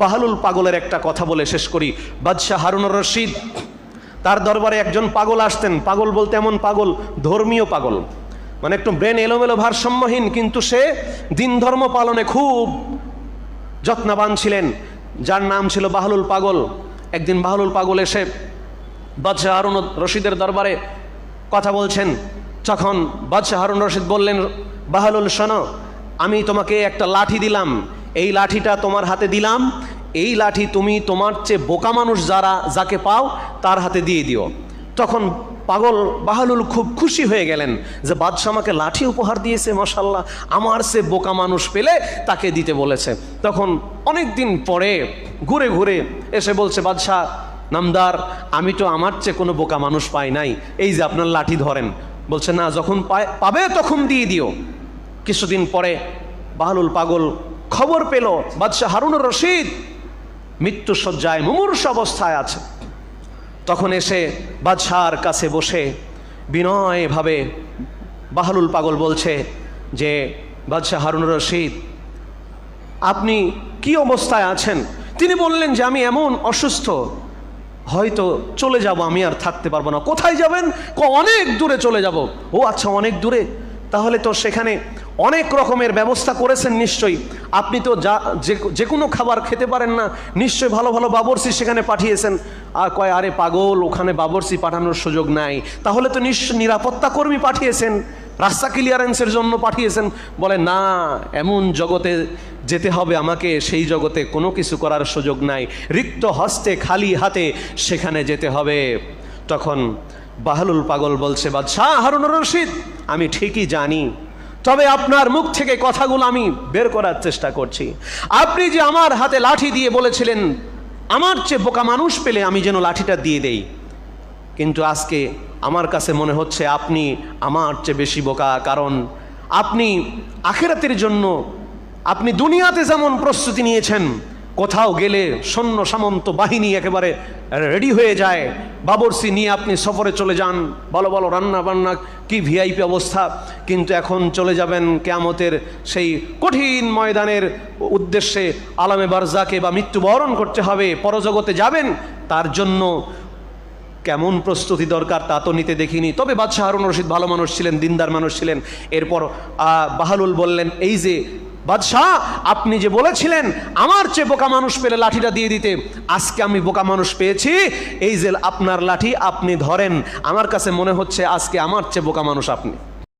বাহলুল পাগলের একটা কথা বলে শেষ করি। বাদশাহ হারুনুর রশিদ, তার দরবারে একজন পাগল আসতেন। পাগল বলতে এমন পাগল, ধর্মীয় পাগল, মানে একটু ব্রেন এলোমেলো ভারসাম্যহীন, কিন্তু সে দিন ধর্ম পালনে খুব যত্নবান ছিলেন, যার নাম ছিল বাহলুল পাগল। একদিন বাহলুল পাগল এসে বাদশাহ হারুন রশিদের দরবারে কথা বলছেন। তখন বাদশাহ হারুন রশিদ বললেন, বাহলুল শোনো, আমি তোমাকে একটা লাঠি দিলাম, এই লাঠিটা তোমার হাতে দিলাম, এই লাঠি তুমি তোমার চেয়ে বোকা মানুষ যাকে পাও তার হাতে দিয়ে দিও। তখন পাগল বাহলুল খুব খুশি হয়ে গেলেন যে বাদশাহ আমাকে লাঠি উপহার দিয়েছে, মাশাআল্লাহ, আমার সে বোকা মানুষ পেলে তাকে দিতে বলেছে। তখন অনেক দিন পরে ঘুরে ঘুরে এসে বলছে, বাদশাহ নামদার, আমি তো আমার চেয়ে কোনো বোকা মানুষ পাই নাই, এই যে আপনার লাঠি ধরেন। বলছে, না, যখন পাবে তখন দিয়ে দিও। কিছুদিন পরে বাহলুল পাগল খবর পেল বাদশাহ হারুনুর রশিদ মৃত্যুশয্যায় মুমূর্ষ অবস্থায় আছে। তখন এসে বাদশাহর কাছে বসে বিনয়ভাবে বাহলুল পাগল বলছে যে, বাদশাহ হারুনুর রশিদ, আপনি কি অবস্থায় আছেন? তিনি বললেন যে, আমি এমন অসুস্থ, হয়তো চলে যাব, আমি আর থাকতে পারবো না। কোথায় যাবেন? অনেক দূরে চলে যাব। ও আচ্ছা, অনেক দূরে, তাহলে তো সেখানে অনেক রকমের ব্যবস্থা করেছেন নিশ্চয়ই, আপনি তো যে কোনো খাবার খেতে পারেন না, নিশ্চয়ই ভালো ভালো বাবরসি সেখানে পাঠিয়েছেন। আর কয়, আরে পাগল, ওখানে বাবরসি পাঠানোর সুযোগ নাই। তাহলে তো নিশ্চয় নিরাপত্তা কর্মী পাঠিয়েছেন, রাস্তা ক্লিয়ারেন্সের জন্য পাঠিয়েছেন। বলে, না, এমন জগতে যেতে হবে আমাকে, সেই জগতে কোনো কিছু করার সুযোগ নাই, রিক্ত হস্তে খালি হাতে সেখানে যেতে হবে। তখন বাহলুল পাগল বলছে, বাদশাহ হারুনুর রশিদ, আমি ঠিকই জানি, তবে আপনার মুখ থেকে কথাগুলো আমি বের করার চেষ্টা করছি। আপনি যে আমার হাতে লাঠি দিয়ে বলেছিলেন আমার চেয়ে বোকা মানুষ পেলে আমি যেন লাঠিটা দিয়ে দেই, কিন্তু আজকে আমার কাছে মনে হচ্ছে আপনি আমার চেয়ে বেশি বোকা। কারণ আপনি আখিরাতের জন্য, আপনি দুনিয়াতে যেমন প্রস্তুতি নিয়েছেন, কোথাও গেলে সৈন্য সামন্ত বাহিনী একেবারে রেডি হয়ে যায়, বাবরসি নিয়ে আপনি সফরে চলে যান, ভালো ভালো রান্না বান্না, কি ভিআইপি অবস্থা, কিন্তু এখন চলে যাবেন কিয়ামতের সেই কঠিন ময়দানের উদ্দেশ্যে, আলামে বারজাকে বা মৃত্যুবরণ করতে হবে, পরজগতে যাবেন, তার জন্য কেমন প্রস্তুতি দরকার তা তো নিতে দেখিনি। তবে বাদশাহ হারুনুর রশিদ ভালো মানুষ ছিলেন, দিনদার মানুষ ছিলেন। এরপর বাহলুল বললেন, এই যে বাদশাহ, আপনি যে বলেছিলেন আমার চেয়ে বোকা মানুষ পেলে লাঠিটা দিয়ে দিতে, আজকে আমি বোকা মানুষ পেয়েছি, এই যে আপনার লাঠি আপনি ধরেন, আমার কাছে মনে হচ্ছে আজকে আমার চেয়ে বোকা মানুষ আপনি।